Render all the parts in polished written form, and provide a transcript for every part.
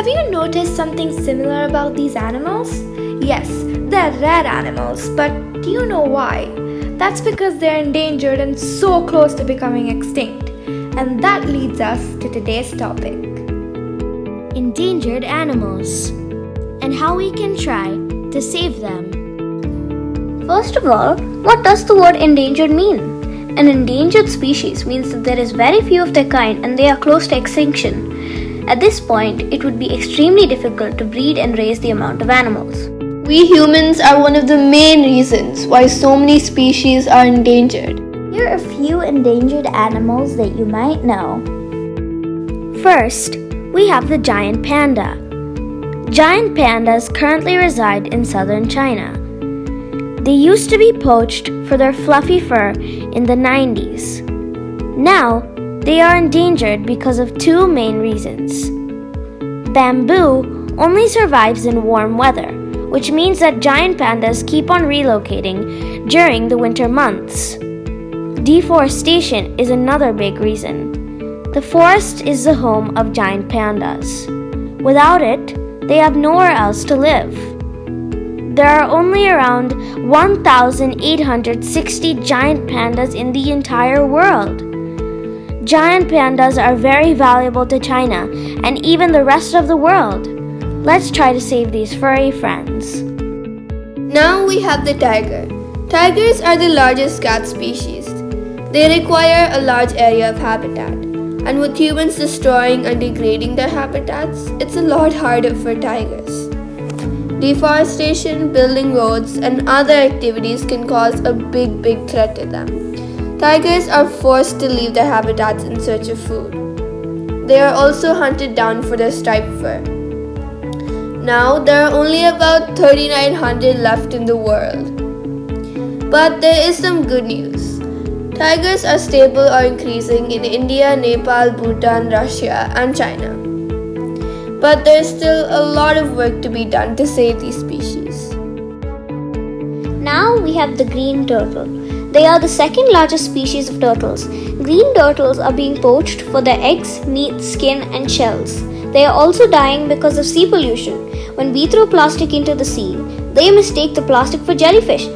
Have you noticed something similar about these animals? Yes, they're rare animals, but do you know why? That's because they're endangered and so close to becoming extinct. And that leads us to today's topic. Endangered animals and how we can try to save them. First of all, what does the word endangered mean? An endangered species means that there is very few of their kind and they are close to extinction. At this point, it would be extremely difficult to breed and raise the amount of animals. We humans are one of the main reasons why so many species are endangered. Here are a few endangered animals that you might know. First, we have the giant panda. Giant pandas currently reside in southern China. They used to be poached for their fluffy fur in the 90s. Now, they are endangered because of two main reasons. Bamboo only survives in warm weather, which means that giant pandas keep on relocating during the winter months. Deforestation is another big reason. The forest is the home of giant pandas. Without it, they have nowhere else to live. There are only around 1,860 giant pandas in the entire world. Giant pandas are very valuable to China and even the rest of the world. Let's try to save these furry friends. Now we have the tiger. Tigers are the largest cat species. They require a large area of habitat. And with humans destroying and degrading their habitats, it's a lot harder for tigers. Deforestation, building roads, and other activities can cause a big threat to them. Tigers are forced to leave their habitats in search of food. They are also hunted down for their striped fur. Now, there are only about 3,900 left in the world. But there is some good news. Tigers are stable or increasing in India, Nepal, Bhutan, Russia, and China. But there is still a lot of work to be done to save these species. Now we have the green turtle. They are the second largest species of turtles. Green turtles are being poached for their eggs, meat, skin, and shells. They are also dying because of sea pollution. When we throw plastic into the sea, they mistake the plastic for jellyfish.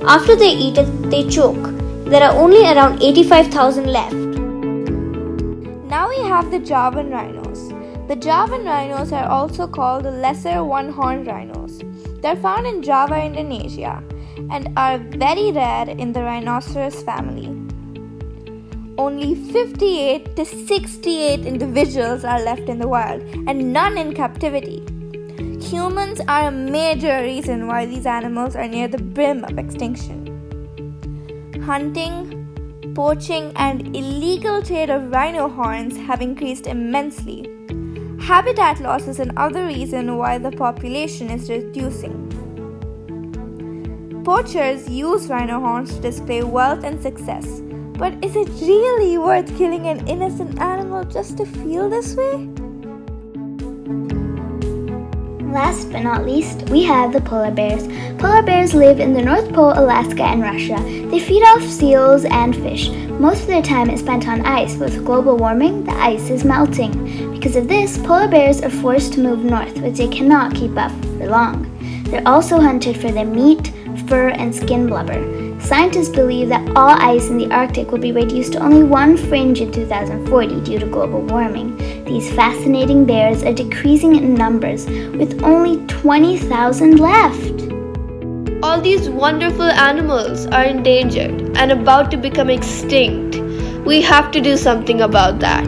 After they eat it, they choke. There are only around 85,000 left. Now we have the Javan rhinos. The Javan rhinos are also called the lesser one-horned rhinos. They're found in Java, Indonesia, and are very rare in the rhinoceros family. Only 58 to 68 individuals are left in the wild, and none in captivity. Humans are a major reason why these animals are near the brim of extinction. Hunting, poaching, and illegal trade of rhino horns have increased immensely. Habitat loss is another reason why the population is reducing. Poachers use rhino horns to display wealth and success. But is it really worth killing an innocent animal just to feel this way? Last but not least, we have the polar bears. Polar bears live in the North Pole, Alaska, and Russia. They feed off seals and fish. Most of their time is spent on ice, but with global warming, the ice is melting. Because of this, polar bears are forced to move north, which they cannot keep up for long. They're also hunted for their meat, fur, and skin blubber. Scientists believe that all ice in the Arctic will be reduced to only one fringe in 2040 due to global warming. These fascinating bears are decreasing in numbers, with only 20,000 left. All these wonderful animals are endangered and about to become extinct. We have to do something about that.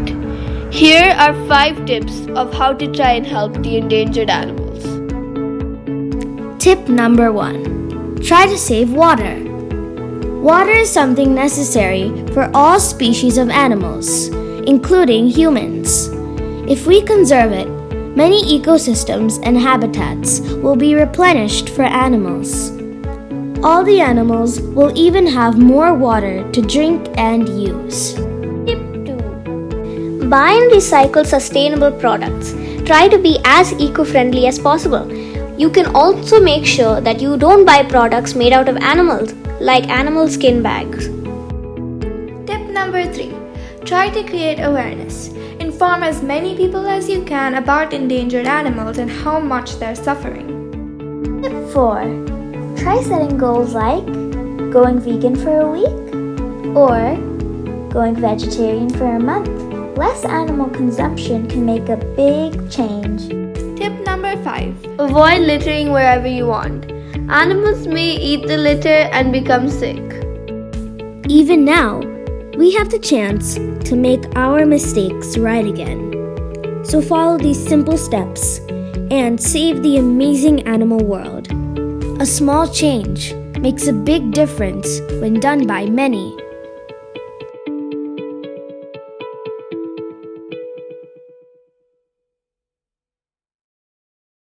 Here are 5 tips of how to try and help the endangered animals. Tip number 1. Try to save water. Water is something necessary for all species of animals, including humans. If we conserve it, many ecosystems and habitats will be replenished for animals. All the animals will even have more water to drink and use. Tip 2. Buy and recycle sustainable products. Try to be as eco-friendly as possible. You can also make sure that you don't buy products made out of animals, like animal skin bags. Tip number 3. Try to create awareness. In Inform as many people as you can about endangered animals and how much they're suffering. Tip 4. Try setting goals like going vegan for a week or going vegetarian for a month. Less animal consumption can make a big change. Tip number 5. Avoid littering wherever you want. Animals may eat the litter and become sick. Even now, we have the chance to make our mistakes right again. So follow these simple steps and save the amazing animal world. A small change makes a big difference when done by many.